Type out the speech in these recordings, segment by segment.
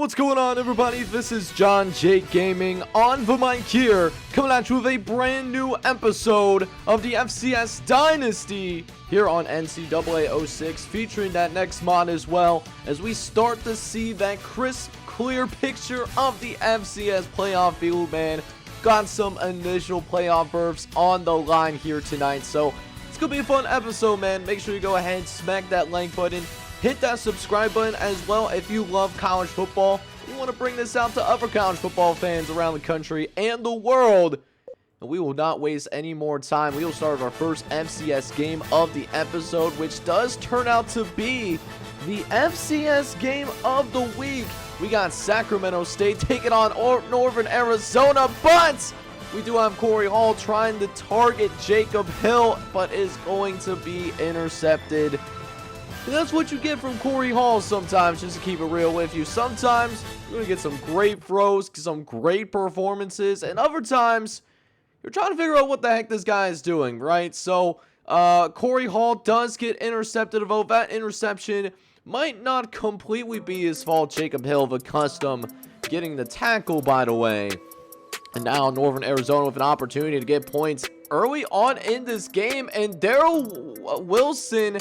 What's going on, everybody? This is John Jake Gaming on the mic here, coming at you with a brand new episode of the FCS Dynasty here on NCAA 06, featuring that next mod as well, as we start to see that crisp, clear picture of the FCS playoff field, man. Got some initial playoff berths on the line here tonight, so it's gonna be a fun episode, man. Make sure you go ahead and smack that like button. Hit that subscribe button as well if you love college football. We want to bring this out to other college football fans around the country and the world. And we will not waste any more time. We will start our first FCS game of the episode, which does turn out to be the FCS game of the week. We got Sacramento State taking on Northern Arizona, but we do have Corey Hall trying to target Jacob Hill, but is going to be intercepted. And that's what you get from Corey Hall sometimes, just to keep it real with you. Sometimes you're going to get some great throws, some great performances, and other times you're trying to figure out what the heck this guy is doing, right? So Corey Hall does get intercepted, although that interception might not completely be his fault. Jacob Hill, the custom, getting the tackle, by the way. And now Northern Arizona with an opportunity to get points early on in this game, and Daryl Wilson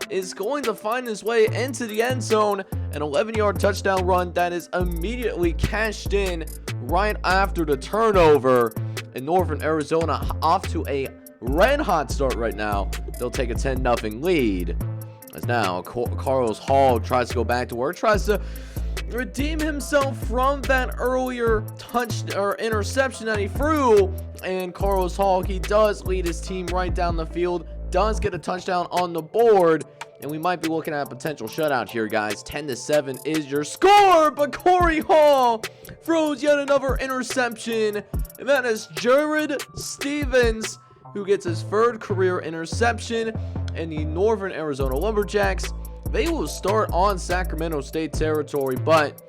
is going to find his way into the end zone. An 11-yard touchdown run that is immediately cashed in right after the turnover. And Northern Arizona off to a red-hot start right now. They'll take a 10-0 lead. As now Carlos Hall tries to go back to work, tries to redeem himself from that earlier interception that he threw. And Carlos Hall, he does lead his team right down the field, does get a touchdown on the board, and we might be looking at a potential shutout here, guys. 10-7 is your score, but Corey Hall throws yet another interception, and that is Jared Stevens, who gets his third career interception. And the Northern Arizona Lumberjacks, they will start on Sacramento State territory, but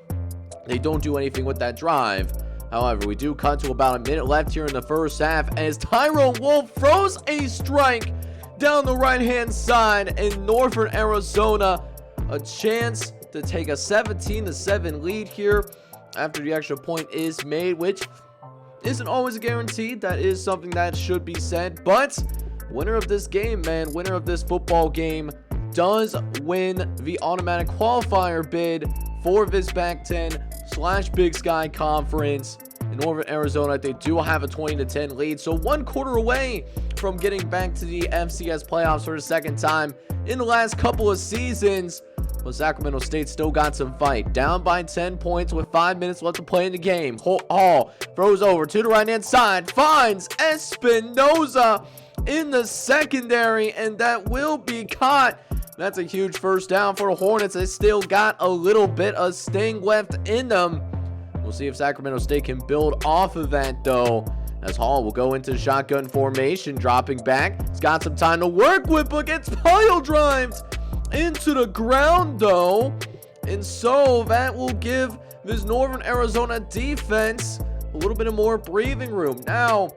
they don't do anything with that drive. However, we do cut to about a minute left here in the first half as Tyrone Wolf throws a strike down the right-hand side, and Northern Arizona a chance to take a 17-7 lead here after the extra point is made, which isn't always a guarantee. That is something that should be said, but winner of this game, man, winner of this football game does win the automatic qualifier bid for this Pac-10/Big Sky Conference. In Northern Arizona, they do have a 20-10 lead, so 1 quarter away from getting back to the FCS playoffs for the second time in the last couple of seasons. But Sacramento State still got some fight. Down by 10 points with 5 minutes left to play in the game. Hall throws over to the right-hand side, finds Espinoza in the secondary, and that will be caught. That's a huge first down for the Hornets. They still got a little bit of sting left in them. We'll see if Sacramento State can build off of that, though, as Hall will go into shotgun formation, dropping back. He's got some time to work with, but gets pile drived into the ground, though. And so that will give this Northern Arizona defense a little bit of more breathing room. Now,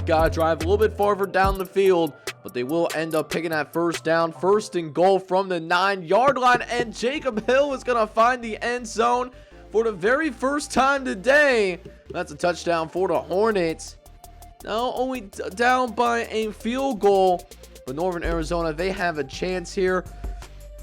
gotta drive a little bit farther down the field, but they will end up picking that first down, first and goal from the 9-yard line, and Jacob Hill is gonna find the end zone for the very first time today. That's a touchdown for the Hornets. Now only down by a field goal, but Northern Arizona, they have a chance here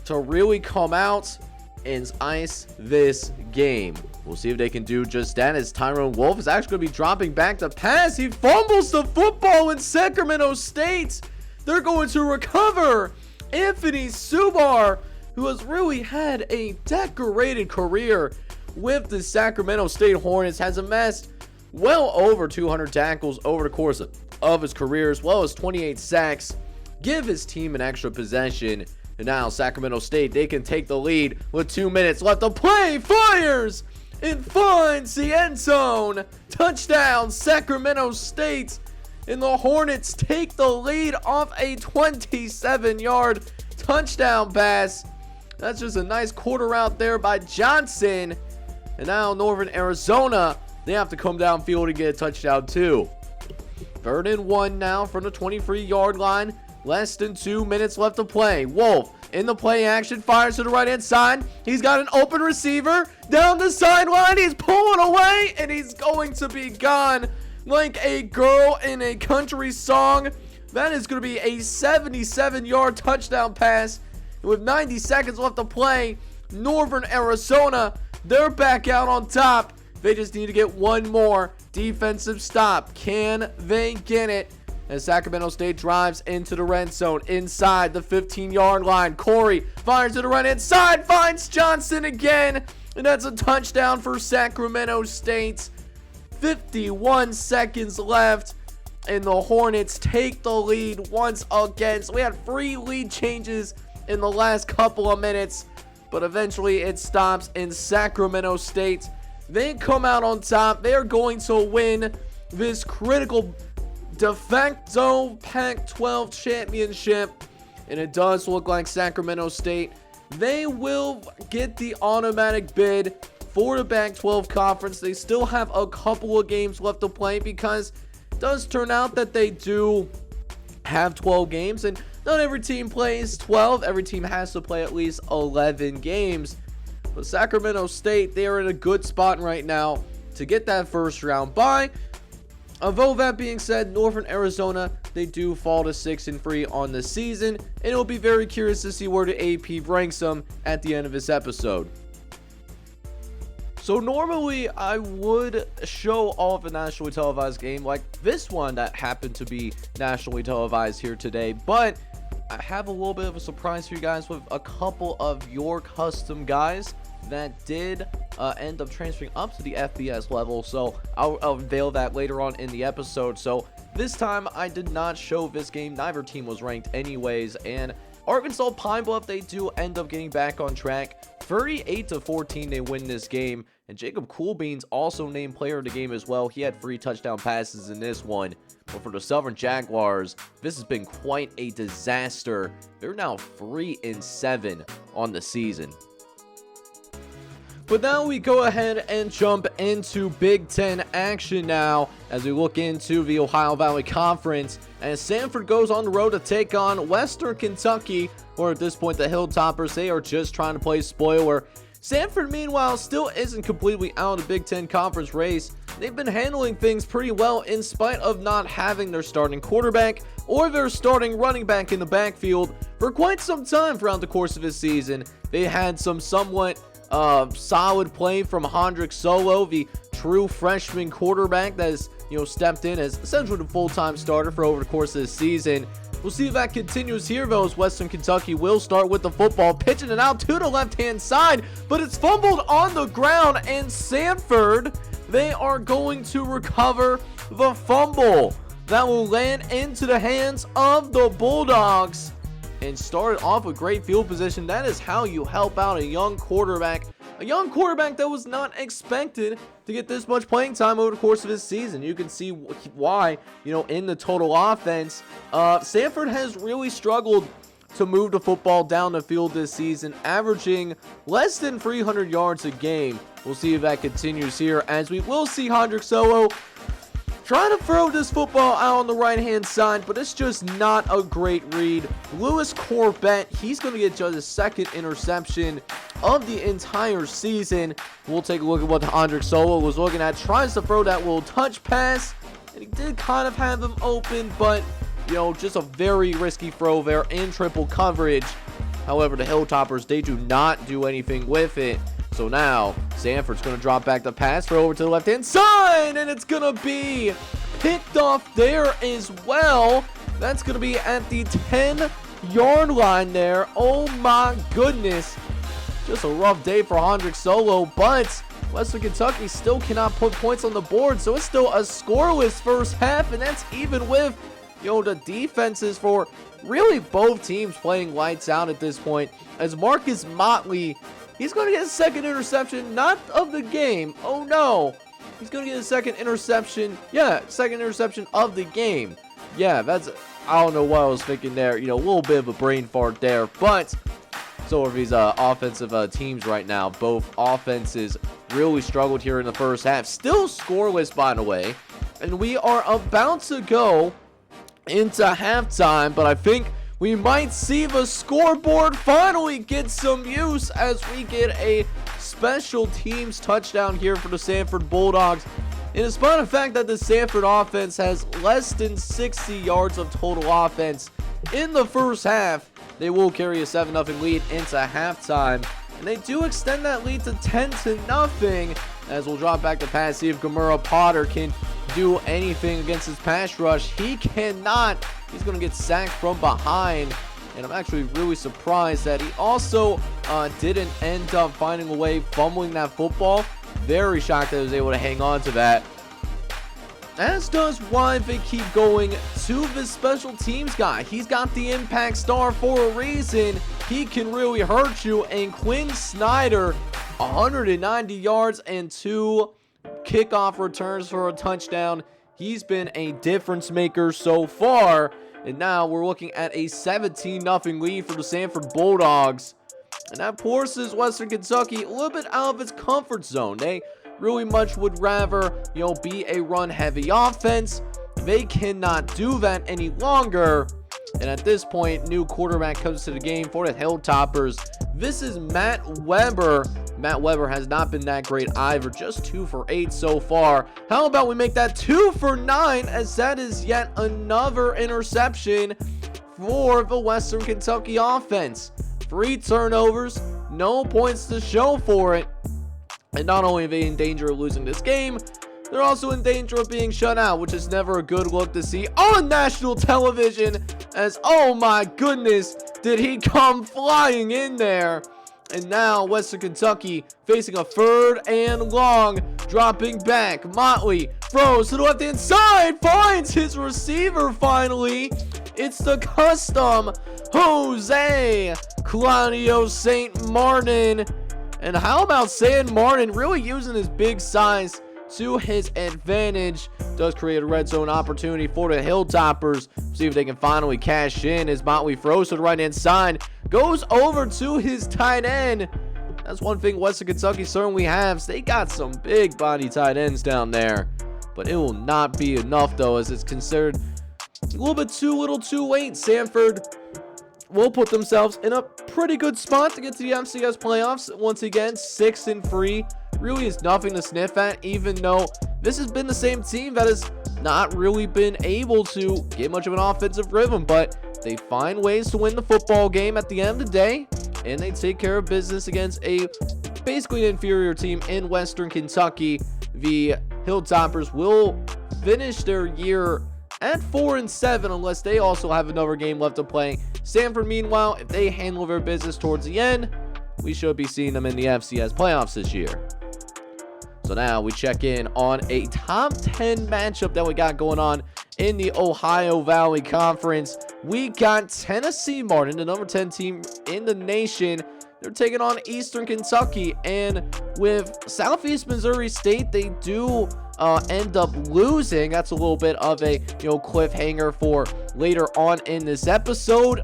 to really come out and ice this game. We'll see if they can do just that, as Tyrone Wolf is actually going to be dropping back to pass. He fumbles the football in Sacramento State. They're going to recover. Anthony Subar, who has really had a decorated career with the Sacramento State Hornets, has amassed well over 200 tackles over the course of his career, as well as 28 sacks. Give his team an extra possession. And now Sacramento State, they can take the lead with 2 minutes left to play. Fires and finds the end zone. Touchdown, Sacramento State. And the Hornets take the lead off a 27-yard touchdown pass. That's just a nice quarter out there by Johnson. And now Northern Arizona, they have to come downfield and get a touchdown too. 3rd and 1 now from the 23-yard line. Less than 2 minutes left to play. Wolf in the play action, fires to the right hand side. He's got an open receiver down the sideline. He's pulling away, and he's going to be gone like a girl in a country song. That is going to be a 77-yard touchdown pass. With 90 seconds left to play, Northern Arizona, they're back out on top. They just need to get one more defensive stop. Can they get it? As Sacramento State drives into the red zone inside the 15-yard line. Corey fires to the right-hand side, finds Johnson again, and that's a touchdown for Sacramento State. 51 seconds left, and the Hornets take the lead once again. So we had 3 lead changes in the last couple of minutes, but eventually it stops in Sacramento State. They come out on top. They are going to win this critical de facto Pac-12 championship, and it does look like Sacramento State, they will get the automatic bid for the Pac-12 conference. They still have a couple of games left to play, because it does turn out that they do have 12 games, and not every team plays 12. Every team has to play at least 11 games. But Sacramento State, they are in a good spot right now to get that first round bye. Although that being said, Northern Arizona, they do fall to 6-3 on the season, and it'll be very curious to see where the AP ranks them at the end of this episode. So normally I would show all of the nationally televised game like this one that happened to be nationally televised here today, but I have a little bit of a surprise for you guys with a couple of your custom guys that did end up transferring up to the FBS level, so I'll unveil that later on in the episode. So this time I did not show this game. Neither team was ranked anyways, and Arkansas Pine-Bluff, they do end up getting back on track. 38-14 they win this game, and Jacob Coolbeans also named player of the game as well. He had 3 touchdown passes in this one. But for the Southern Jaguars, this has been quite a disaster. They're now 3-7 on the season. But now we go ahead and jump into Big Ten action now as we look into the Ohio Valley Conference, as Samford goes on the road to take on Western Kentucky, or at this point the Hilltoppers. They are just trying to play spoiler. Samford, meanwhile, still isn't completely out of the Big Ten Conference race. They've been handling things pretty well in spite of not having their starting quarterback or their starting running back in the backfield for quite some time throughout the course of this season. They had some somewhat solid play from Hendrik Solo, the true freshman quarterback that has, stepped in as essentially the full-time starter for over the course of this season. We'll see if that continues here, though, as Western Kentucky will start with the football, pitching it out to the left-hand side, but it's fumbled on the ground, and Samford, they are going to recover the fumble. That will land into the hands of the Bulldogs, and started off with great field position. That is how you help out a young quarterback that was not expected to get this much playing time over the course of his season. You can see why, in the total offense, Samford has really struggled to move the football down the field this season, averaging less than 300 yards a game. We'll see if that continues here, as we will see Hendrik Solo trying to throw this football out on the right-hand side, but it's just not a great read. Lewis Corbett, he's going to get just his second interception of the entire season. We'll take a look at what Hendrik Solo was looking at. Tries to throw that little touch pass, and he did kind of have him open, but, just a very risky throw there in triple coverage. However, the Hilltoppers, they do not do anything with it. So now, Samford's going to drop back the pass, throw over to the left-hand side, and it's going to be picked off there as well. That's going to be at the 10-yard line there. Oh my goodness. Just a rough day for Hendrik Solo, but Western Kentucky still cannot put points on the board, so it's still a scoreless first half, and that's even with, the defenses for really both teams playing lights out at this point, as Marcus Motley, he's going to get his second interception, not of the game. Oh, no. He's going to get his second interception. Yeah, second interception of the game. Yeah, I don't know what I was thinking there. A little bit of a brain fart there. But so are these offensive teams right now. Both offenses really struggled here in the first half. Still scoreless, by the way. And we are about to go into halftime. But I think we might see the scoreboard finally get some use as we get a special teams touchdown here for the Samford Bulldogs. And despite the fact that the Samford offense has less than 60 yards of total offense in the first half, they will carry a 7-0 lead into halftime. And they do extend that lead to 10-0 as we'll drop back to pass, see if Gamura Potter can do anything against his pass rush. He cannot. He's going to get sacked from behind. And I'm actually really surprised that he also didn't end up finding a way fumbling that football. Very shocked that he was able to hang on to that. As does why they keep going to the special teams guy. He's got the impact star for a reason. He can really hurt you. And Quinn Snyder, 190 yards and 2 kickoff returns for a touchdown. He's been a difference maker so far. And now we're looking at a 17-0 lead for the Samford Bulldogs. And that forces Western Kentucky a little bit out of its comfort zone. They really much would rather, be a run-heavy offense. They cannot do that any longer. And at this point, new quarterback comes to the game for the Hilltoppers. This is Matt Weber. Matt Weber has not been that great either, just 2 for 8 so far. How about we make that 2 for 9, as that is yet another interception for the Western Kentucky offense. 3 turnovers, no points to show for it. And not only are they in danger of losing this game, they're also in danger of being shut out, which is never a good look to see on national television. As, oh my goodness, did he come flying in there. And now Western Kentucky facing a 3rd and long, dropping back. Motley throws to the left-hand side, finds his receiver finally. It's the custom Jose Claudio St. Martin. And how about St. Martin really using his big size to his advantage? Does create a red zone opportunity for the Hilltoppers. See if they can finally cash in as Motley throws to the right-hand side. Goes over to his tight end. That's one thing Western Kentucky certainly has. They got some big body tight ends down there. But it will not be enough, though, as it's considered a little bit too little too late. Samford will put themselves in a pretty good spot to get to the FCS playoffs. Once again, 6-3. Really is nothing to sniff at, even though this has been the same team that has not really been able to get much of an offensive rhythm, but they find ways to win the football game at the end of the day, and they take care of business against a basically an inferior team in Western Kentucky. The Hilltoppers will finish their year at 4-7 unless they also have another game left to play. Samford, meanwhile, if they handle their business towards the end, we should be seeing them in the FCS playoffs this year. So now we check in on a top 10 matchup that we got going on in the Ohio Valley Conference. We got Tennessee Martin, the number 10 team in the nation. They're taking on Eastern Kentucky, and with Southeast Missouri State, they do end up losing. That's a little bit of a cliffhanger for later on in this episode.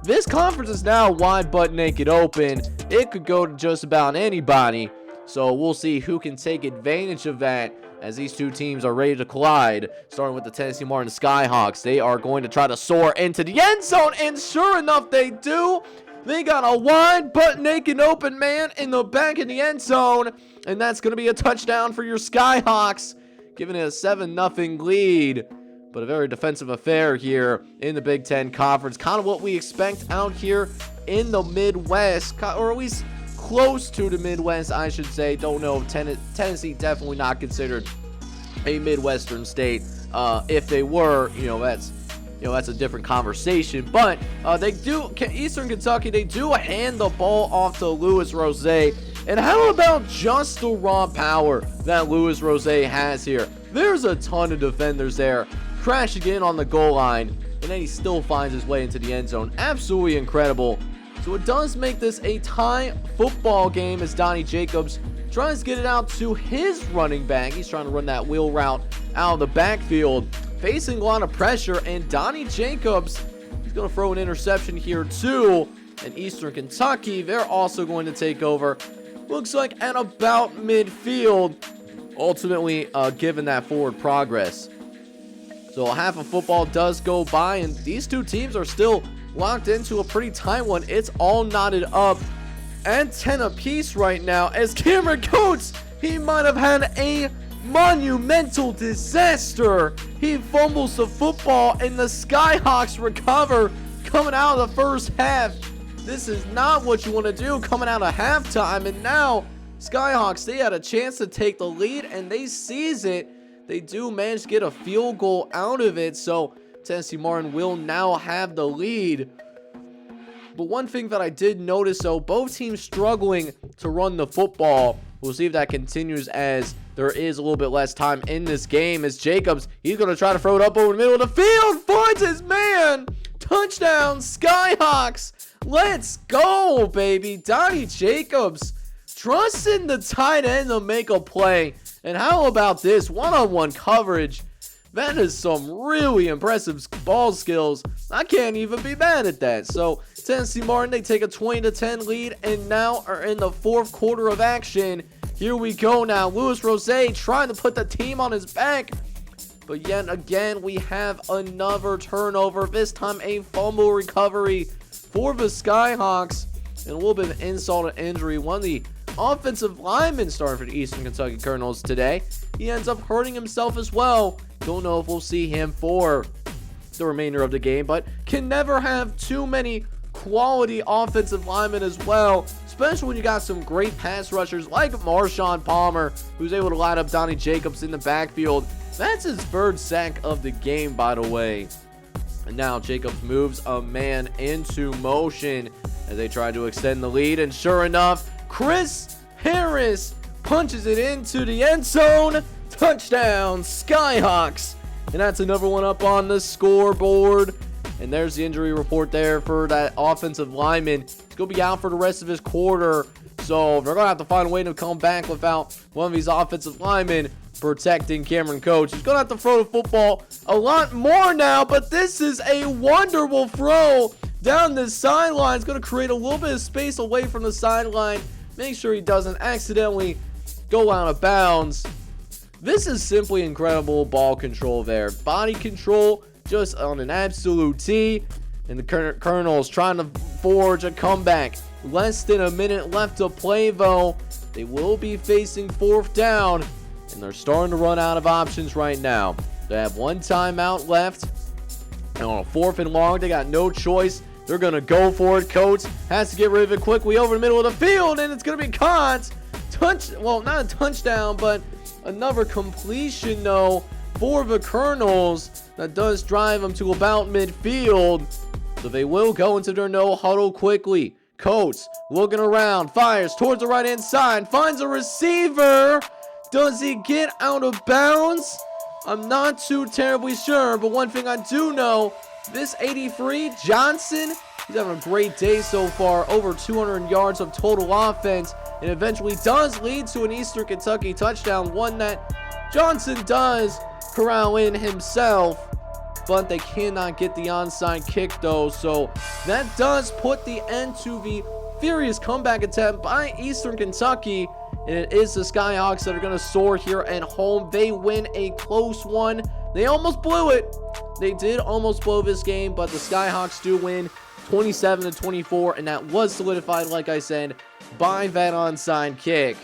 This conference is now wide butt naked open. It could go to just about anybody. So we'll see who can take advantage of that as these two teams are ready to collide. Starting with the Tennessee Martin Skyhawks. They are going to try to soar into the end zone, and sure enough, they do. They got a wide butt naked open man in the back of the end zone, and that's going to be a touchdown for your Skyhawks, giving it a 7-0 lead. But a very defensive affair here in the Big Ten Conference. Kind of what we expect out here in the Midwest, or at least close to the Midwest, I should say. Don't know if Tennessee definitely not considered a Midwestern state. If they were, that's a different conversation. But they do, Eastern Kentucky, they do hand the ball off to Louis Rose. And how about just the raw power that Louis Rose has here? There's a ton of defenders there, crashing in on the goal line, and then he still finds his way into the end zone. Absolutely incredible. So it does make this a tie football game as Donnie Jacobs tries to get it out to his running back. He's trying to run that wheel route out of the backfield, facing a lot of pressure, and Donnie Jacobs, he's going to throw an interception here too. And Eastern Kentucky, they're also going to take over. Looks like at about midfield, ultimately given that forward progress. So half of football does go by, and these two teams are still locked into a pretty tight one. It's all knotted up and 10 apiece right now, as Cameron Coates, he might have had a monumental disaster. He fumbles the football and the Skyhawks recover coming out of the first half. This is not what you want to do coming out of halftime, and now Skyhawks, they had a chance to take the lead and they seize it. They do manage to get a field goal out of it, so Tennessee Martin will now have the lead. But one thing that I did notice, though, both teams struggling to run the football. We'll see if that continues as there is a little bit less time in this game. As Jacobs, he's going to try to throw it up over the middle of the field. Finds his man. Touchdown, Skyhawks. Let's go, baby. Donnie Jacobs trusting the tight end to make a play. And how about this one-on-one coverage? That is some really impressive ball skills. I can't even be mad at that. So Tennessee Martin, they take a 20-10 lead and now are in the fourth quarter of action. Here we go now. Louis Rose trying to put the team on his back. But yet again, we have another turnover. This time a fumble recovery for the Skyhawks. And a little bit of insult to injury. One of the offensive linemen starting for the Eastern Kentucky Colonels today. He ends up hurting himself as well. Don't know if we'll see him for the remainder of the game, but can never have too many quality offensive linemen as well, especially when you got some great pass rushers like Marshawn Palmer, who's able to line up Donnie Jacobs in the backfield. That's his third sack of the game, by the way. And now Jacobs moves a man into motion as they try to extend the lead, and sure enough, Chris Harris punches it into the end zone. Touchdown, Skyhawks. And that's another one up on the scoreboard. And there's the injury report there for that offensive lineman. He's going to be out for the rest of his quarter. So they're going to have to find a way to come back without one of these offensive linemen protecting Cameron Coates. He's going to have to throw the football a lot more now. But this is a wonderful throw down the sideline. It's going to create a little bit of space away from the sideline. Make sure he doesn't accidentally go out of bounds. This is simply incredible ball control there. Body control just on an absolute tee. And the Colonels trying to forge a comeback. Less than a minute left to play, though. They will be facing fourth down. And they're starting to run out of options right now. They have one timeout left. And on a 4th and long, they got no choice. They're going to go for it. Coates has to get rid of it quickly over the middle of the field. And it's going to be caught. Well, not a touchdown, but another completion, though, for the Colonels. That does drive them to about midfield. So they will go into their no huddle quickly. Coates looking around, fires towards the right-hand side, finds a receiver. Does he get out of bounds? I'm not too terribly sure, but one thing I do know, this 83, Johnson, he's having a great day so far. Over 200 yards of total offense. And eventually does lead to an Eastern Kentucky touchdown. One that Johnson does corral in himself. But they cannot get the onside kick, though. So that does put the end to the furious comeback attempt by Eastern Kentucky. And it is the Skyhawks that are going to soar here at home. They win a close one. They almost blew it. They did almost blow this game, but the Skyhawks do win 27-24, and that was solidified, like I said, by that onside kick.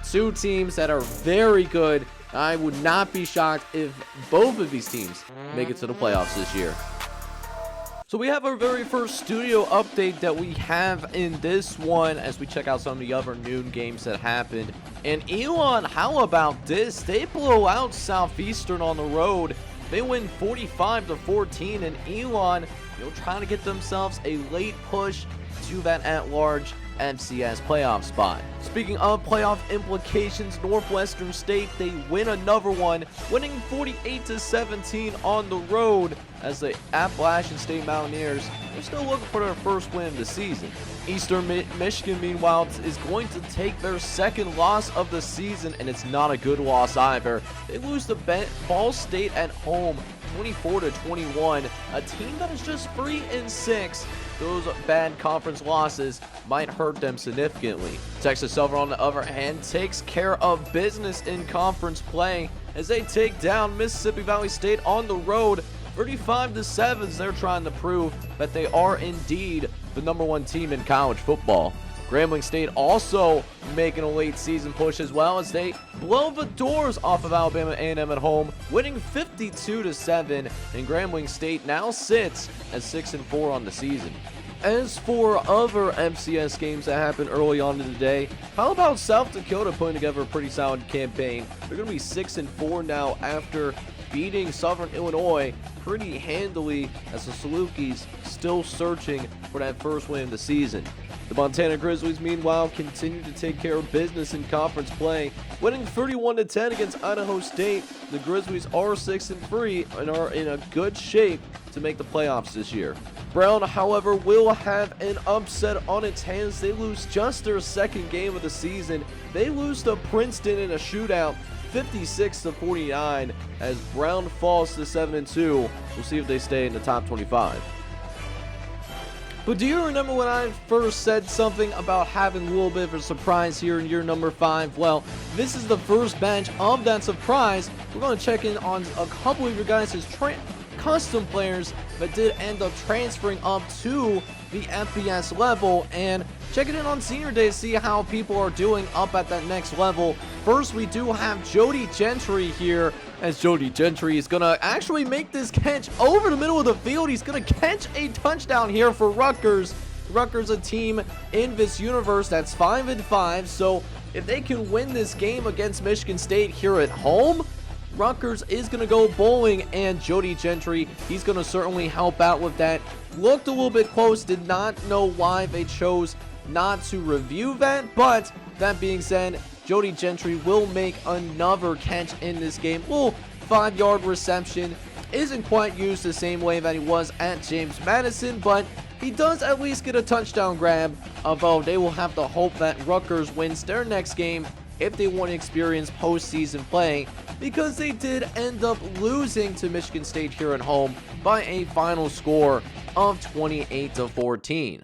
Two teams that are very good. I would not be shocked if both of these teams make it to the playoffs this year. So we have our very first studio update that we have in this one as we check out some of the other noon games that happened. And Elon, how about this? They blow out Southeastern on the road. They win 45-14, and Elon, trying to get themselves a late push to that at-large FCS playoff spot. Speaking of playoff implications, Northwestern State, they win another one, winning 48-17 on the road as the Appalachian State Mountaineers are still looking for their first win of the season. Eastern Michigan, meanwhile, is going to take their second loss of the season, and it's not a good loss either. They lose to Ball State at home, 24-21, a team that is just 3-6. those bad conference losses might hurt them significantly. Texas Southern, on the other hand, takes care of business in conference play as they take down Mississippi Valley State on the road 35-7, as they're trying to prove that they are indeed the #1 team in college football. Grambling State also making a late season push as well, as they blow the doors off of Alabama A&M at home, winning 52-7, and Grambling State now sits at 6-4 on the season. As for other FCS games that happened early on in the day, how about South Dakota putting together a pretty solid campaign? They're going to be 6-4 now after beating Southern Illinois pretty handily, as the Salukis still searching for that first win of the season. The Montana Grizzlies, meanwhile, continue to take care of business in conference play, winning 31-10 against Idaho State. The Grizzlies are 6-3 and are in a good shape to make the playoffs this year. Brown, however, will have an upset on its hands. They lose just their second game of the season. They lose to Princeton in a shootout, 56-49, as Brown falls to 7-2. We'll see if they stay in the top 25. But do you remember when I first said something about having a little bit of a surprise here in year number 5? Well, this is the first batch of that surprise. We're going to check in on a couple of your guys' custom players that did end up transferring up to the FBS level, and checking in on senior day to see how people are doing up at that next level. First, we do have Jody Gentry here, as Jody Gentry is going to actually make this catch over the middle of the field. He's going to catch a touchdown here for Rutgers. Rutgers, a team in this universe that's 5-5, so if they can win this game against Michigan State here at home, Rutgers is going to go bowling, and Jody Gentry, he's going to certainly help out with that. Looked a little bit close, did not know why they chose not to review that, but that being said, Jody Gentry will make another catch in this game. Little 5-yard reception, isn't quite used the same way that he was at James Madison, but he does at least get a touchdown grab, although they will have to hope that Rutgers wins their next game if they want to experience postseason play, because they did end up losing to Michigan State here at home by a final score of 28-14.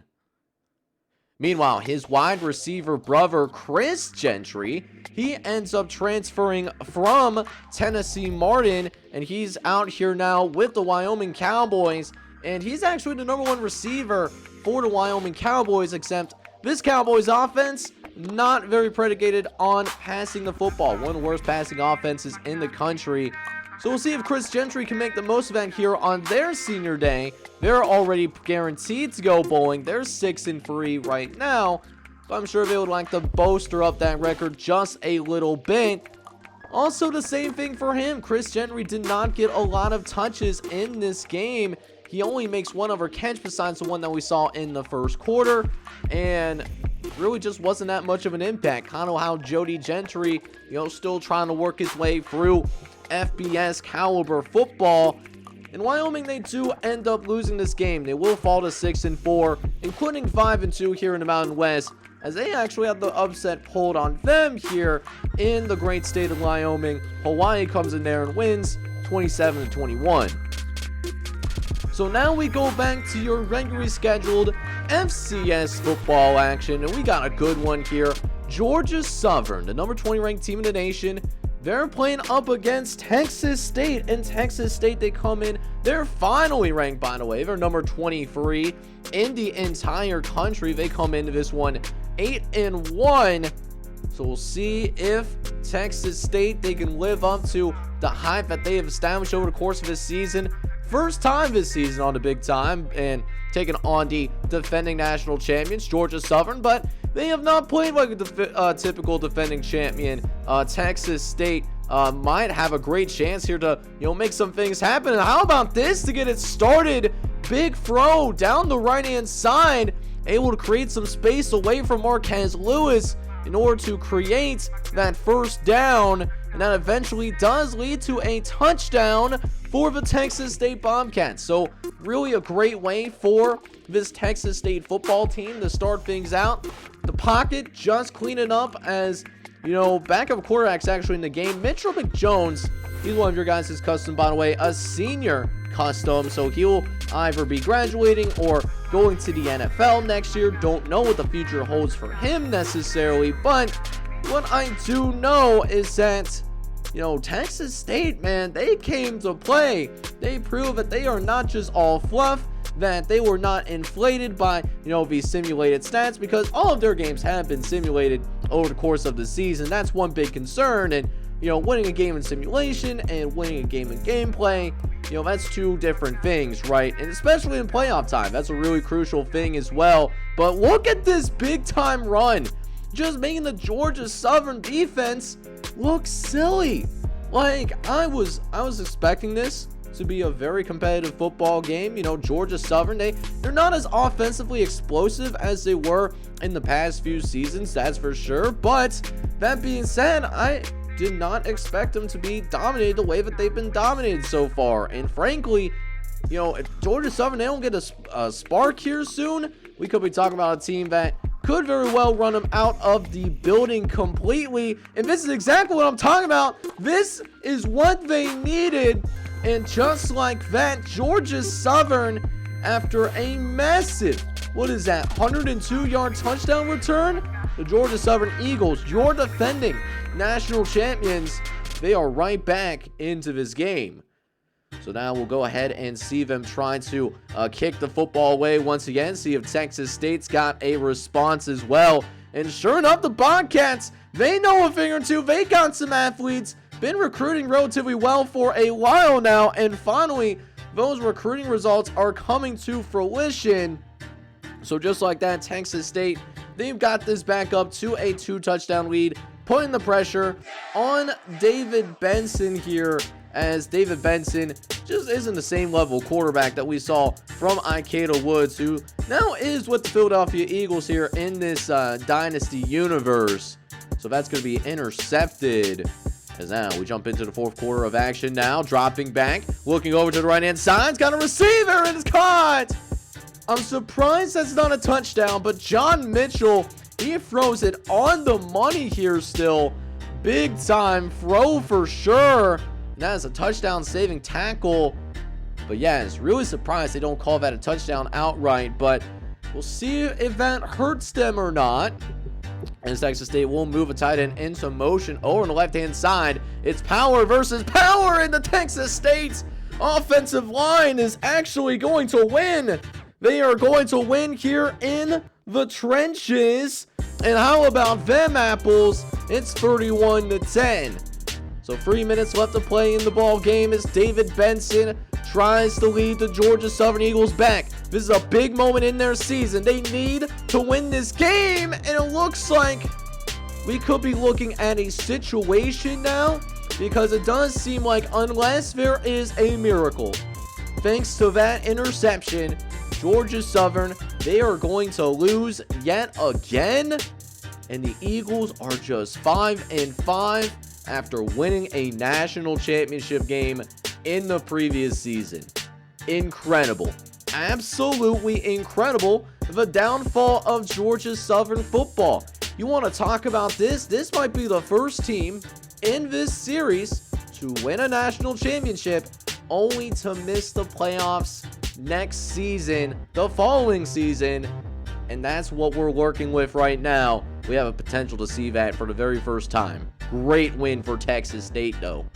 Meanwhile, his wide receiver brother, Chris Gentry, he ends up transferring from Tennessee Martin, and he's out here now with the Wyoming Cowboys, and he's actually the #1 receiver for the Wyoming Cowboys, except this Cowboys offense, not very predicated on passing the football. One of the worst passing offenses in the country. So we'll see if Chris Gentry can make the most of that here on their senior day. They're already guaranteed to go bowling. They're 6-3 right now, but I'm sure they would like to bolster up that record just a little bit. Also, the same thing for him. Chris Gentry did not get a lot of touches in this game. He only makes one other catch besides the one that we saw in the first quarter, and really just wasn't that much of an impact. Kind of how Jody Gentry, still trying to work his way through FBS caliber football. In Wyoming, they do end up losing this game. They will fall to 6-4, including 5-2 here in the Mountain West, as they actually have the upset pulled on them here in the great state of Wyoming. Hawaii comes in there and wins 27-21. So now we go back to your regularly scheduled FCS football action, and we got a good one here. Georgia Southern, the number 20 ranked team in the nation, they're playing up against Texas State, and Texas State, they come in, they're finally ranked, by the way. They're number 23 in the entire country. They come into this one 8-1. So we'll see if Texas State, they can live up to the hype that they have established over the course of this season. First time this season on the big time, and taking on the defending national champions, Georgia Southern, but they have not played like a typical defending champion. Texas State might have a great chance here to, make some things happen. And how about this to get it started? Big throw down the right-hand side, able to create some space away from Marquez Lewis in order to create that first down, and that eventually does lead to a touchdown for the Texas State Bobcats. So really a great way for this Texas State football team to start things out. The pocket just cleaning up, as backup quarterbacks actually in the game. Mitchell McJones, he's one of your guys' custom, by the way, a senior semi-custom, so he'll either be graduating or going to the NFL next year. Don't know what the future holds for him necessarily, but what I do know is that, Texas State, man, they came to play. They prove that they are not just all fluff, that they were not inflated by, these simulated stats, because all of their games have been simulated over the course of the season. That's one big concern, and, winning a game in simulation and winning a game in gameplay, that's two different things, right? And especially in playoff time, that's a really crucial thing as well. But look at this big time run, just making the Georgia Southern defense look silly. Like, I was expecting this to be a very competitive football game. Georgia Southern, they're not as offensively explosive as they were in the past few seasons, that's for sure. But that being said, I did not expect them to be dominated the way that they've been dominated so far. And frankly, if Georgia Southern, they don't get a spark here soon, we could be talking about a team that could very well run them out of the building completely. And this is exactly what I'm talking about. This is what they needed. And just like that, Georgia Southern, after a massive, 102-yard touchdown return, the Georgia Southern Eagles, your defending national champions, they are right back into this game. So now we'll go ahead and see them try to kick the football away once again, see if Texas State's got a response as well. And sure enough, the Bobcats, they know a thing or two. They got some athletes, been recruiting relatively well for a while now, and finally, those recruiting results are coming to fruition. So just like that, Texas State, they've got this back up to a 2-touchdown lead, putting the pressure on David Benson here, as David Benson just isn't the same level quarterback that we saw from Ikeda Woods, who now is with the Philadelphia Eagles here in this Dynasty universe. So that's going to be intercepted. As now we jump into the fourth quarter of action now, dropping back, looking over to the right-hand side, it's got a receiver, and it's caught. I'm surprised that's not a touchdown, but John Mitchell, he throws it on the money here still. Big time throw for sure. That is a touchdown-saving tackle. But yeah, it's really surprised they don't call that a touchdown outright, but we'll see if that hurts them or not. And Texas State will move a tight end into motion over on the left-hand side. It's power versus power, and the Texas State offensive line is actually going to win. They are going to win here in the trenches. And how about them apples? It's 31-10. So 3 minutes left to play in the ball game as David Benson tries to lead the Georgia Southern Eagles back. This is a big moment in their season. They need to win this game, and it looks like we could be looking at a situation now, because it does seem like unless there is a miracle, thanks to that interception, Georgia Southern, they are going to lose yet again, and the Eagles are just 5-5 after winning a national championship game in the previous season. Incredible. Absolutely incredible. The downfall of Georgia Southern football. You want to talk about this? This might be the first team in this series to win a national championship only to miss the playoffs next season, the following season. And that's what we're working with right now. We have a potential to see that for the very first time. Great win for Texas State, though.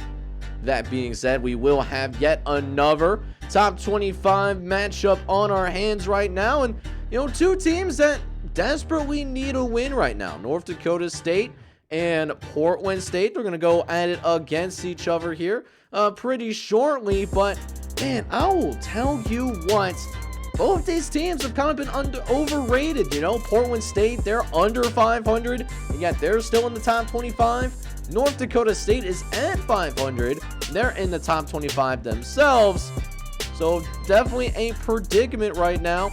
That being said, we will have yet another top 25 matchup on our hands right now. And, two teams that desperately need a win right now. North Dakota State and Portland State. They're going to go at it against each other here pretty shortly. But, man, I will tell you what. Both these teams have kind of been overrated. Portland State, they're under 500, and yet they're still in the top 25. North Dakota State is at 500. They're in the top 25 themselves. So definitely a predicament right now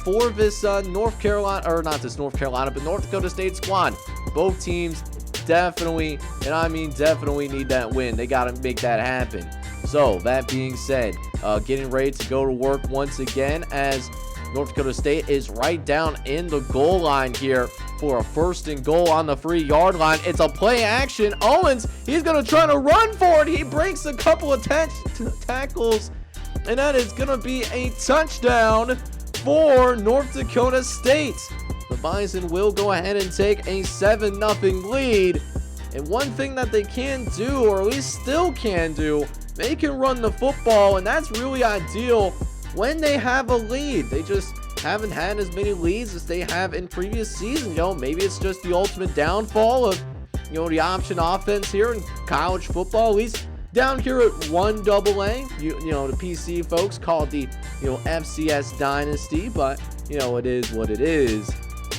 for this North Dakota State squad. Both teams definitely, and I mean definitely, need that win. They got to make that happen. So that being said, getting ready to go to work once again as North Dakota State is right down in the goal line here for a 1st and goal on the 3-yard line. It's a play action. Owens, he's going to try to run for it. He breaks a couple of tackles and that is going to be a touchdown for North Dakota State. The Bison will go ahead and take a 7-0 lead. And one thing that they can do, or at least still can do, they can run the football, and that's really ideal when they have a lead. They just haven't had as many leads as they have in previous seasons. You know, maybe it's just the ultimate downfall of, you know, the option offense here in college football, at least down here at 1AA. You know, the PC folks call it the, you know, FCS Dynasty, but, you know, it is what it is.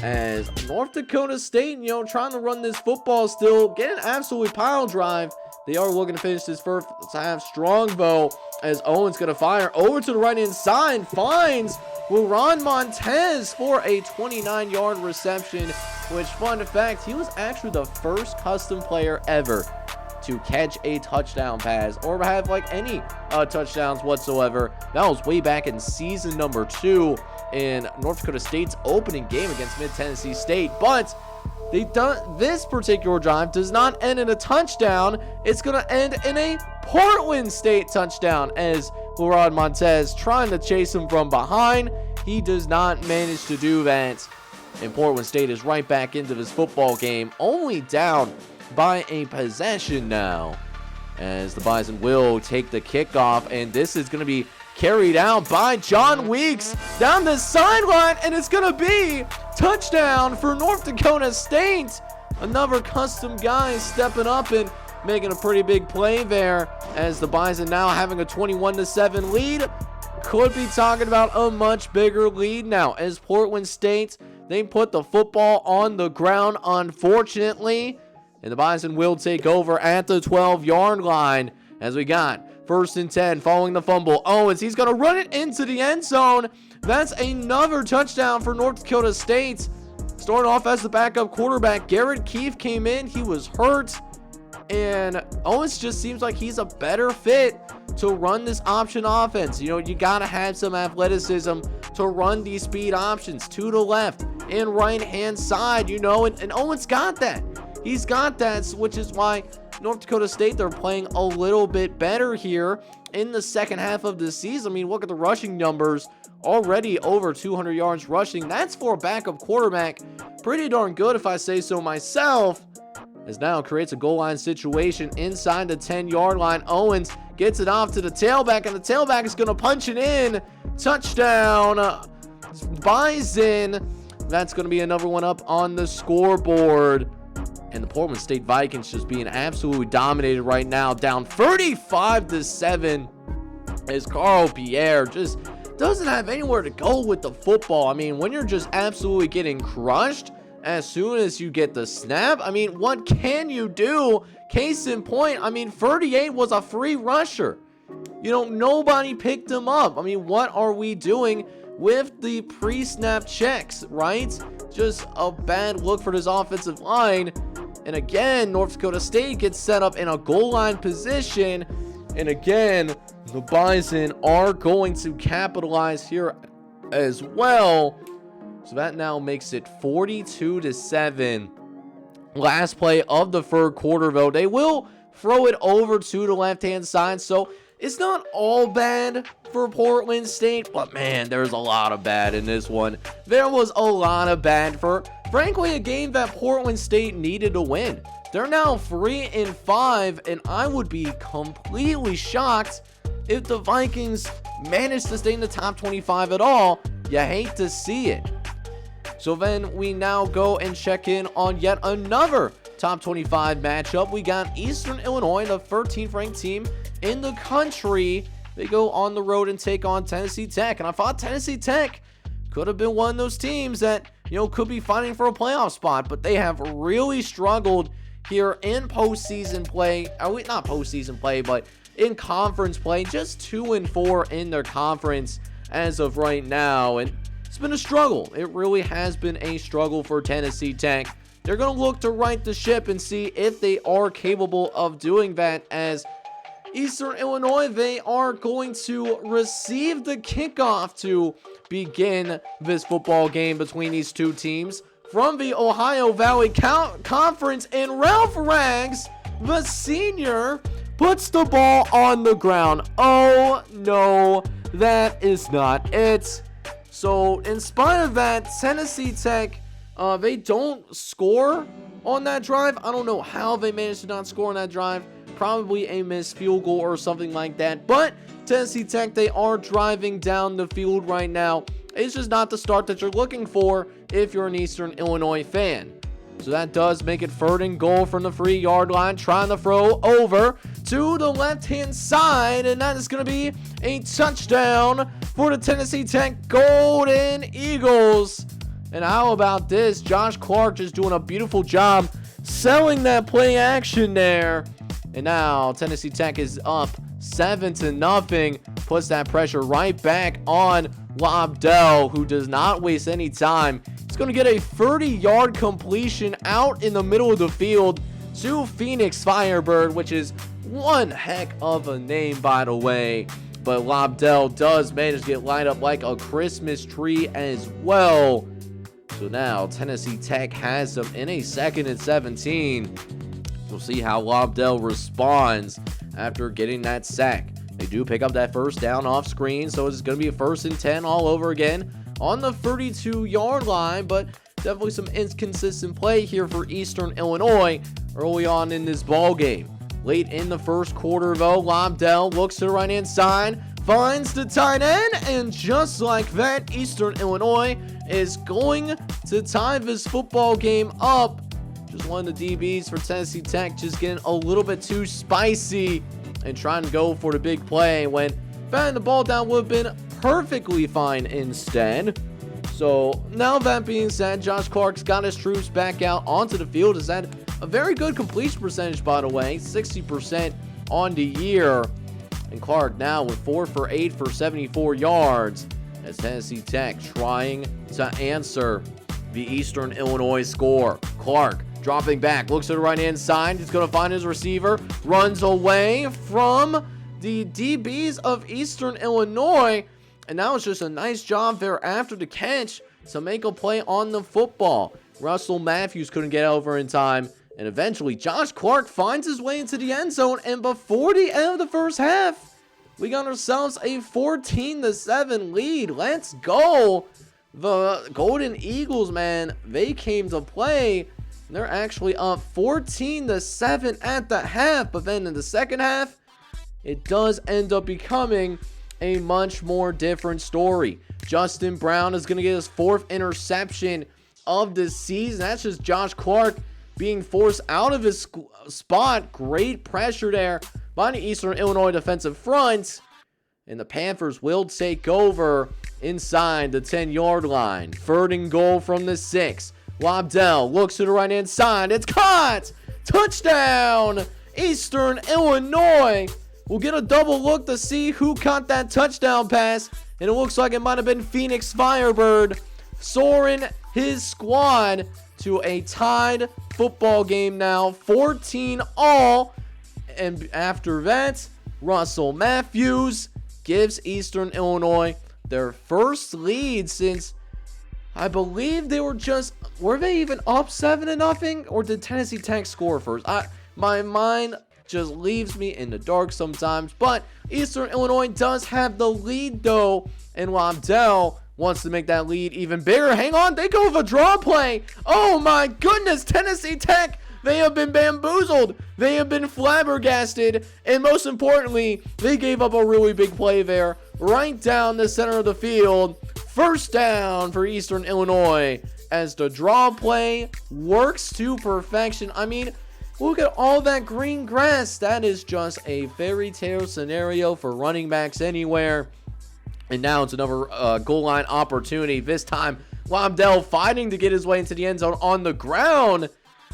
As North Dakota State, you know, trying to run this football still, getting absolutely pile drive. They are looking to finish this first half strong, though, as Owen's going to fire over to the right-hand side, finds Ron Montez for a 29-yard reception, which, fun fact, he was actually the first custom player ever to catch a touchdown pass or have, like, any touchdowns whatsoever. That was way back in season number 2 in North Dakota State's opening game against Mid-Tennessee State. But this particular drive does not end in a touchdown. It's going to end in a Portland State touchdown, as Ron Montez trying to chase him from behind. He does not manage to do that, and Portland State is right back into this football game, only down by a possession now, as the Bison will take the kickoff, and this is going to be carried out by John Weeks down the sideline, and it's going to be touchdown for North Dakota State. Another custom guy stepping up and making a pretty big play there, as the Bison now having a 21-7 lead. Could be talking about a much bigger lead now, as Portland State, they put the football on the ground, unfortunately, and the Bison will take over at the 12-yard line, as we got 1st and 10 following the fumble. Owens, he's going to run it into the end zone. That's another touchdown for North Dakota State. Starting off as the backup quarterback, Garrett Keefe came in. He was hurt, and Owens just seems like he's a better fit to run this option offense. You know, you got to have some athleticism to run these speed options to the left and right-hand side, you know, and Owens got that. He's got that, which is why North Dakota State, they're playing a little bit better here in the second half of the season. I mean, look at the rushing numbers, already over 200 yards rushing. That's for a backup quarterback. Pretty darn good, if I say so myself, as now creates a goal line situation inside the 10-yard line. Owens gets it off to the tailback, and the tailback is going to punch it in. Touchdown, Bison. That's going to be another one up on the scoreboard. And the Portland State Vikings just being absolutely dominated right now, down 35-7, as Carl Pierre just doesn't have anywhere to go with the football. I mean, when you're just absolutely getting crushed as soon as you get the snap, I mean, what can you do? Case in point, I mean, 38 was a free rusher. You know, nobody picked him up. I mean, what are we doing with the pre-snap checks, right? Just a bad look for this offensive line. And again, North Dakota State gets set up in a goal line position. And again, the Bison are going to capitalize here as well. So that now makes it 42-7. Last play of the third quarter, though. They will throw it over to the left-hand side. So it's not all bad for Portland State, but man, there's a lot of bad in this one. There was a lot of bad for, frankly, a game that Portland State needed to win. They're now 3-5, and I would be completely shocked if the Vikings managed to stay in the top 25 at all. You hate to see it. So then we now go and check in on yet another top 25 matchup. We got Eastern Illinois, the 13th ranked team in the country. They go on the road and take on Tennessee Tech. And I thought Tennessee Tech could have been one of those teams that, you know, could be fighting for a playoff spot, but they have really struggled here in postseason play. Not postseason play, but in conference play. Just 2-4 in their conference as of right now. And it's been a struggle. It really has been a struggle for Tennessee Tech. They're going to look to right the ship and see if they are capable of doing that, as Eastern Illinois, they are going to receive the kickoff to begin this football game between these two teams from the Ohio Valley Conference. And Ralph Rags, the senior, puts the ball on the ground. Oh no, that is not it. So in spite of that, Tennessee Tech, they don't score on that drive. I don't know how they managed to not score on that drive. Probably a missed field goal or something like that. But Tennessee Tech, they are driving down the field right now. It's just not the start that you're looking for if you're an Eastern Illinois fan. So that does make it 3rd and goal from the 3-yard line. Trying to throw over to the left-hand side. And that is going to be a touchdown for the Tennessee Tech Golden Eagles. And how about this? Josh Clark just doing a beautiful job selling that play action there. And now Tennessee Tech is up 7-0. Puts that pressure right back on Lobdell, who does not waste any time. He's going to get a 30-yard completion out in the middle of the field to Phoenix Firebird, which is one heck of a name, by the way. But Lobdell does manage to get lined up like a Christmas tree as well. So now Tennessee Tech has them in a 2nd and 17. We'll see how Lobdell responds after getting that sack. They do pick up that first down off screen, so it's going to be a 1st and 10 all over again on the 32-yard line, but definitely some inconsistent play here for Eastern Illinois early on in this ball game. Late in the first quarter, though, Lobdell looks to the right-hand side, finds the tight end, and just like that, Eastern Illinois is going to tie this football game up. Just one of the DBs for Tennessee Tech just getting a little bit too spicy and trying to go for the big play when batting the ball down would have been perfectly fine instead. So now that being said, Josh Clark's got his troops back out onto the field. Has had a very good completion percentage, by the way, 60% on the year. And Clark now with 4 for 8 for 74 yards as Tennessee Tech trying to answer the Eastern Illinois score. Clark dropping back, looks to the right-hand side. He's going to find his receiver, runs away from the DBs of Eastern Illinois. And now it's just a nice job there after the catch to make a play on the football. Russell Matthews couldn't get over in time. And eventually, Josh Clark finds his way into the end zone. And before the end of the first half, we got ourselves a 14-7 lead. Let's go. The Golden Eagles, man, they came to play. They're actually up 14-7 at the half. But then in the second half, it does end up becoming a much more different story. Justin Brown is going to get his 4th interception of the season. That's just Josh Clark being forced out of his spot. Great pressure there by the Eastern Illinois defensive front. And the Panthers will take over inside the 10-yard line. 3rd and goal from the 6. Lobdell looks to the right-hand side. It's caught! Touchdown! Eastern Illinois. We'll get a double look to see who caught that touchdown pass. And it looks like it might have been Phoenix Firebird soaring his squad to a tied football game now. 14-all. And after that, Russell Matthews gives Eastern Illinois their first lead since I believe they were they even up 7-0? Or did Tennessee Tech score first? My mind just leaves me in the dark sometimes. But Eastern Illinois does have the lead though. And Lobdell wants to make that lead even bigger. Hang on, they go with a draw play. Oh my goodness, Tennessee Tech. They have been bamboozled. They have been flabbergasted. And most importantly, they gave up a really big play there. Right down the center of the field. First down for Eastern Illinois. As the draw play works to perfection. I mean, look at all that green grass. That is just a fairy tale scenario for running backs anywhere. And now it's another goal line opportunity. This time, Lobdell fighting to get his way into the end zone on the ground.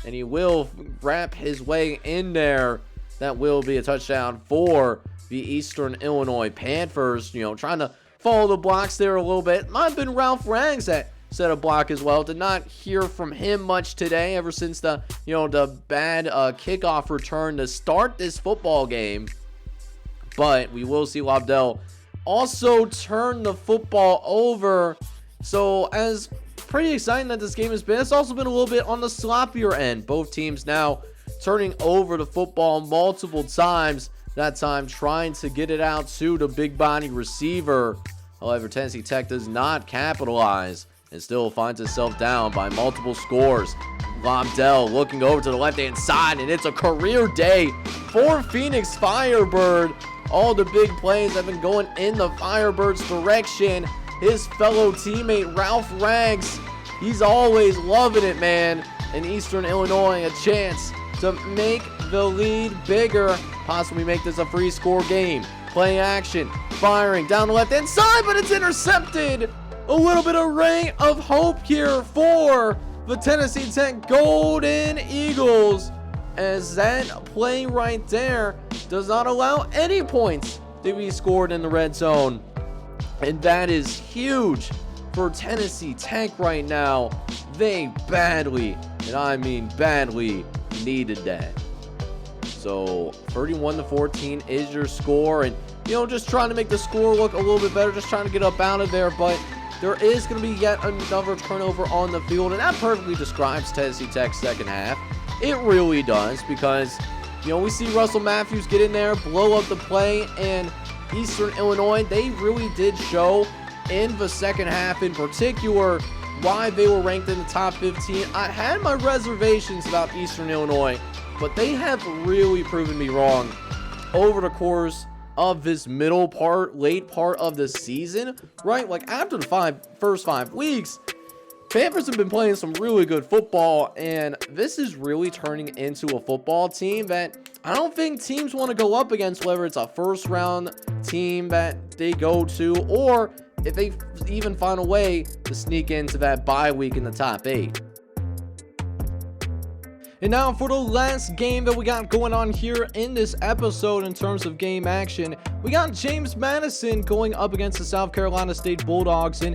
And he will wrap his way in there. That will be a touchdown for the Eastern Illinois Panthers. You know, trying to follow the blocks there a little bit. Might have been Ralph Rags that set a block as well. Did not hear from him much today ever since the bad kickoff return to start this football game. But we will see Lobdell also turn the football over. So as pretty exciting that this game has been, it's also been a little bit on the sloppier end. Both teams now turning over the football multiple times. That time trying to get it out to the big body receiver. However, Tennessee Tech does not capitalize and still finds itself down by multiple scores. Lobdell looking over to the left-hand side, and it's a career day for Phoenix Firebird. All the big plays have been going in the Firebirds' direction. His fellow teammate, Ralph Rags, he's always loving it, man. In Eastern Illinois, a chance to make the lead bigger, possibly make this a free score game. Play action, firing down the left-hand side, but it's intercepted. A little bit of ray of hope here for the Tennessee Tech Golden Eagles, as that play right there does not allow any points to be scored in the red zone. And that is huge for Tennessee Tech right now. They badly, and I mean badly, needed that. So 31-14 is your score, and just trying to make the score look a little bit better, just trying to get up out of there, but there is going to be yet another turnover on the field, and that perfectly describes Tennessee Tech's second half. It really does, because we see Russell Matthews get in there, blow up the play, and Eastern Illinois, they really did show in the second half in particular why they were ranked in the top 15. I had my reservations about Eastern Illinois, but they have really proven me wrong over the course of this late part of the season, right? Like after the first 5 weeks, Panthers have been playing some really good football, and this is really turning into a football team that I don't think teams want to go up against, whether it's a first round team that they go to, or if they even find a way to sneak into that bye week in the top 8. And now for the last game that we got going on here in this episode in terms of game action, we got James Madison going up against the South Carolina State Bulldogs in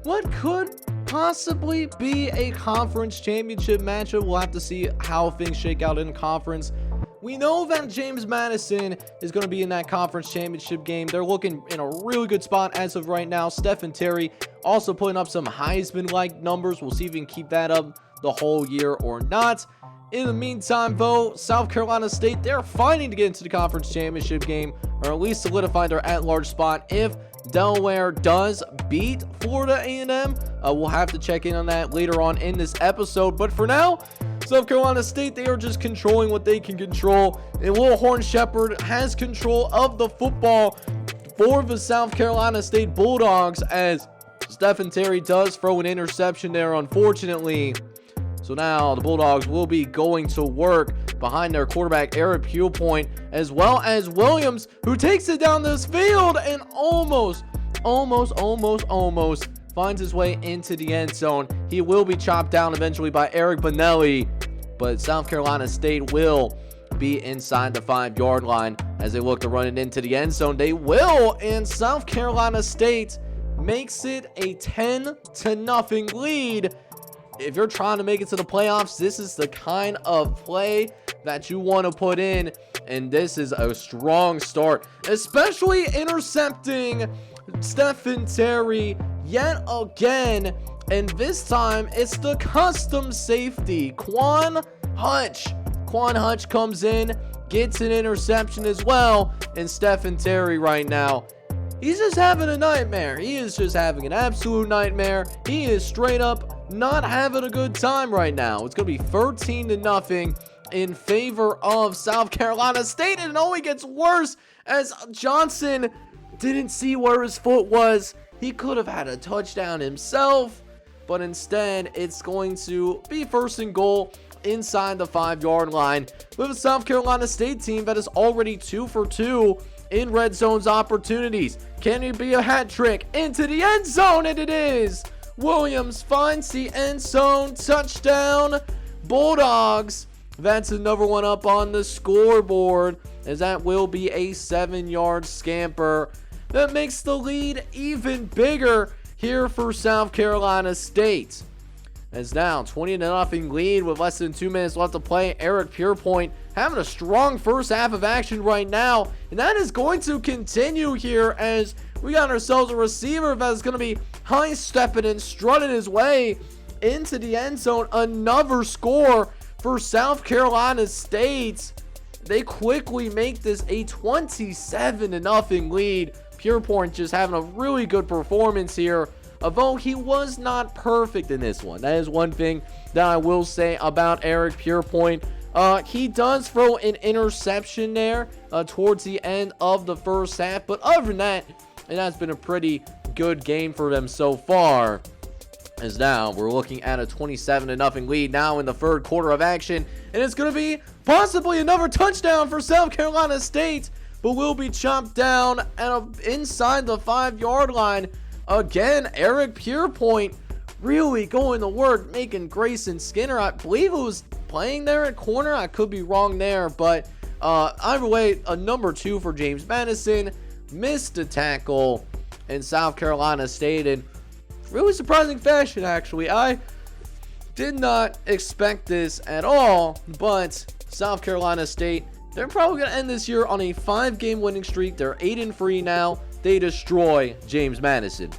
what could possibly be a conference championship matchup. We'll have to see how things shake out in conference. We know that James Madison is going to be in that conference championship game. They're looking in a really good spot as of right now. Stephen Terry also putting up some Heisman-like numbers. We'll see if he can keep that up the whole year or not. In the meantime, though, South Carolina State, they're fighting to get into the conference championship game, or at least solidify their at-large spot if Delaware does beat Florida A&M. We'll have to check in on that later on in this episode. But for now, South Carolina State, they are just controlling what they can control. And Will Horn Shepherd has control of the football for the South Carolina State Bulldogs, as Stephen Terry does throw an interception there, unfortunately. So now the Bulldogs will be going to work behind their quarterback, Eric Purepoint, as well as Williams, who takes it down this field and almost finds his way into the end zone. He will be chopped down eventually by Eric Bonelli, but South Carolina State will be inside the 5-yard line as they look to run it into the end zone. They will, and South Carolina State makes it a 10-0 lead. If you're trying to make it to the playoffs, this is the kind of play that you want to put in, and this is a strong start, especially intercepting Stephen Terry yet again, and this time it's the custom safety, Quan Hutch. Quan Hutch comes in, gets an interception as well, and Stephen Terry right now, he's just having a nightmare. He is just having an absolute nightmare. He is straight up not having a good time right now. It's going to be 13-0 in favor of South Carolina State, and it only gets worse as Johnson didn't see where his foot was. He could have had a touchdown himself, but instead it's going to be first and goal inside the 5-yard line with a South Carolina State team that is already 2 for 2 in red zone's opportunities. Can it be a hat trick into the end zone? And it is. Williams finds the end zone, touchdown Bulldogs. That's another one up on the scoreboard, as that will be a 7-yard scamper that makes the lead even bigger here for South Carolina State. As now 20-0 lead with less than 2 minutes left to play. Eric Purepoint having a strong first half of action right now, and that is going to continue here as we got ourselves a receiver that is going to be high stepping and strutting his way into the end zone. Another score for South Carolina State. they quickly make this a 27-0 lead. Pierpoint just having a really good performance here, although he was not perfect in this one. That is one thing that I will say about Eric Pierpoint. He does throw an interception there towards the end of the first half, but other than that, it has been a pretty good game for them so far. As now we're looking at a 27-0 lead now in the third quarter of action, and it's going to be possibly another touchdown for South Carolina State, but will be chopped down inside the 5-yard line. Again, Eric Pierpoint really going to work, making Grayson Skinner, I believe it was playing there at corner, I could be wrong there, but either way, a number 2 for James Madison missed a tackle in South Carolina State in really surprising fashion. Actually, I did not expect this at all, but South Carolina State, they're probably going to end this year on a 5-game winning streak. They're 8-3 now. They destroy James Madison.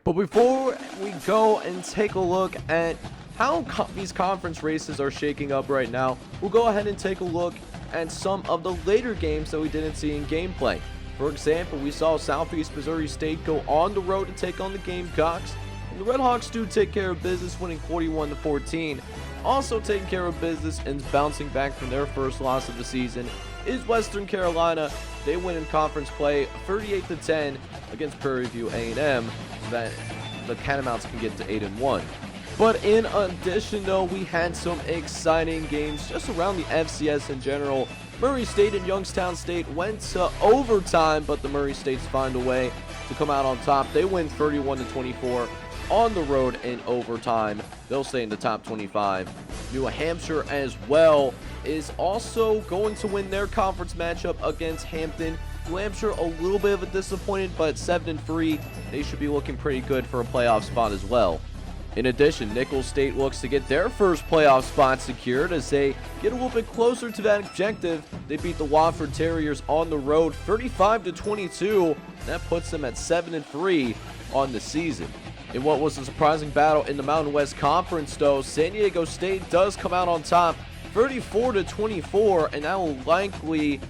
But before we go and take a look at how these conference races are shaking up right now, we'll go ahead and take a look at some of the later games that we didn't see in gameplay. For example, we saw Southeast Missouri State go on the road to take on the Gamecocks, and the Redhawks do take care of business, winning 41-14. Also taking care of business and bouncing back from their first loss of the season is Western Carolina. They win in conference play 38-10 against Prairie View A&M, so that the Catamounts can get to 8-1. But in addition, though, we had some exciting games just around the FCS in general. Murray State and Youngstown State went to overtime, but the Murray States find a way to come out on top. They win 31-24 on the road in overtime. They'll stay in the top 25. New Hampshire as well is also going to win their conference matchup against Hampton. New Hampshire a little bit of a disappointment, but 7-3, they should be looking pretty good for a playoff spot as well. In addition, Nicholls State looks to get their first playoff spot secured as they get a little bit closer to that objective. They beat the Wofford Terriers on the road 35-22. That puts them at 7-3 on the season. In what was a surprising battle in the Mountain West Conference, though, San Diego State does come out on top 34-24, and that will likely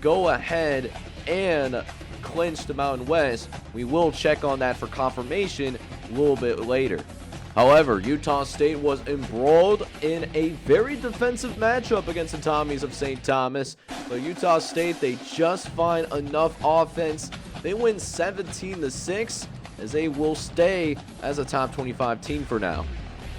go ahead and clinch the Mountain West. We will check on that for confirmation a little bit later. However, Utah State was embroiled in a very defensive matchup against the Tommies of St. Thomas. But Utah State, they just find enough offense. They win 17-6 as they will stay as a top 25 team for now.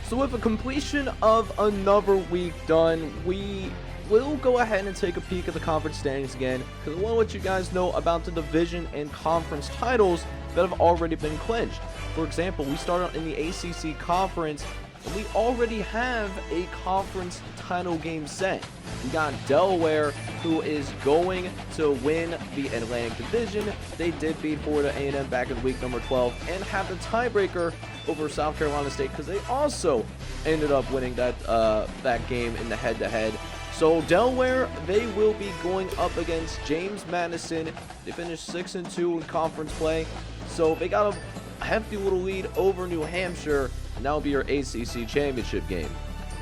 So with the completion of another week done, we will go ahead and take a peek at the conference standings again, because I want to let you guys know about the division and conference titles that have already been clinched. For example, we started in the ACC conference, and we already have a conference title game set. We got Delaware, who is going to win the Atlantic Division. They did beat Florida A&M back in week number 12 and have the tiebreaker over South Carolina State, because they also ended up winning that game in the head-to-head. So Delaware, they will be going up against James Madison. They finished 6-2 in conference play, so they got a hefty little lead over New Hampshire, and that will be your ACC championship game.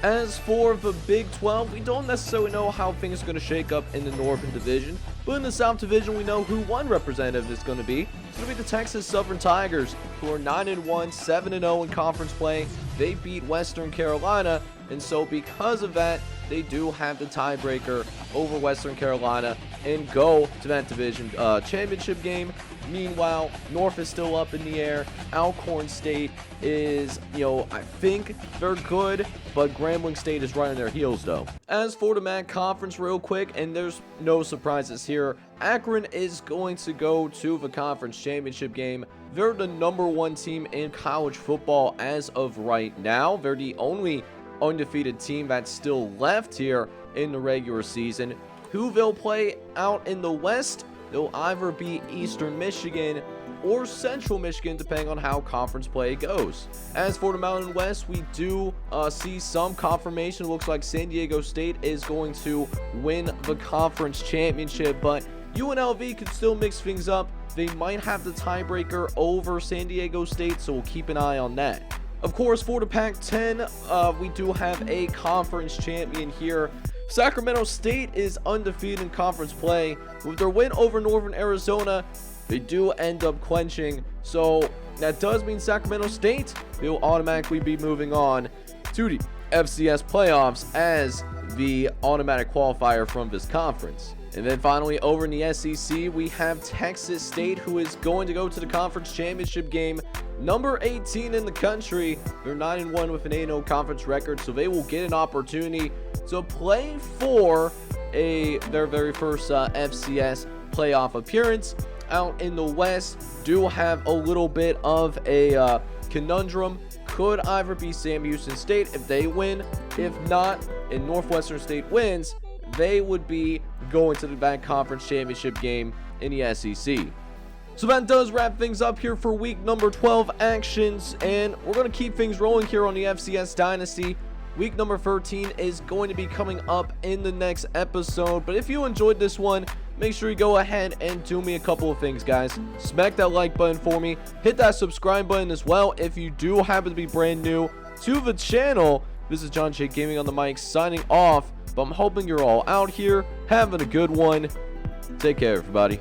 As for the Big 12, we don't necessarily know how things are going to shake up in the Northern Division, but in the South Division, we know who one representative is going to be. It's going to be the Texas Southern Tigers, who are 9-1, 7-0 in conference play. They beat Western Carolina, and so because of that, they do have the tiebreaker over Western Carolina and go to that division championship game. Meanwhile, North is still up in the air. Alcorn State is, I think they're good, but Grambling State is right on their heels, though. As for the MAC Conference real quick, and there's no surprises here, Akron is going to go to the conference championship game. They're the #1 team in college football as of right now. They're the only undefeated team that's still left here in the regular season. Who they'll play out in the West, they'll either be Eastern Michigan or Central Michigan, depending on how conference play goes. As for the Mountain West, we do see some confirmation. It looks like San Diego State is going to win the conference championship, but UNLV could still mix things up. They might have the tiebreaker over San Diego State, so we'll keep an eye on that. Of course, for the Pac-10, we do have a conference champion here. Sacramento State is undefeated in conference play. With their win over Northern Arizona, they do end up clinching. So that does mean Sacramento State will automatically be moving on to the FCS playoffs as the automatic qualifier from this conference. And then finally, over in the SEC, we have Texas State, who is going to go to the conference championship game, number 18 in the country. They're 9-1 with an 8-0 conference record, so they will get an opportunity to play for their very first FCS playoff appearance. Out in the West, do have a little bit of a conundrum. Could either be Sam Houston State if they win. If not, and Northwestern State wins, they would be going to the conference championship game in the SEC. So that does wrap things up here for week number 12 actions, and we're going to keep things rolling here on the FCS Dynasty. Week number 13 is going to be coming up in the next episode, but if you enjoyed this one, make sure you go ahead and do me a couple of things, guys. Smack that like button for me. Hit that subscribe button as well if you do happen to be brand new to the channel. This is John J Gaming on the mic signing off, but I'm hoping you're all out here having a good one. Take care, everybody.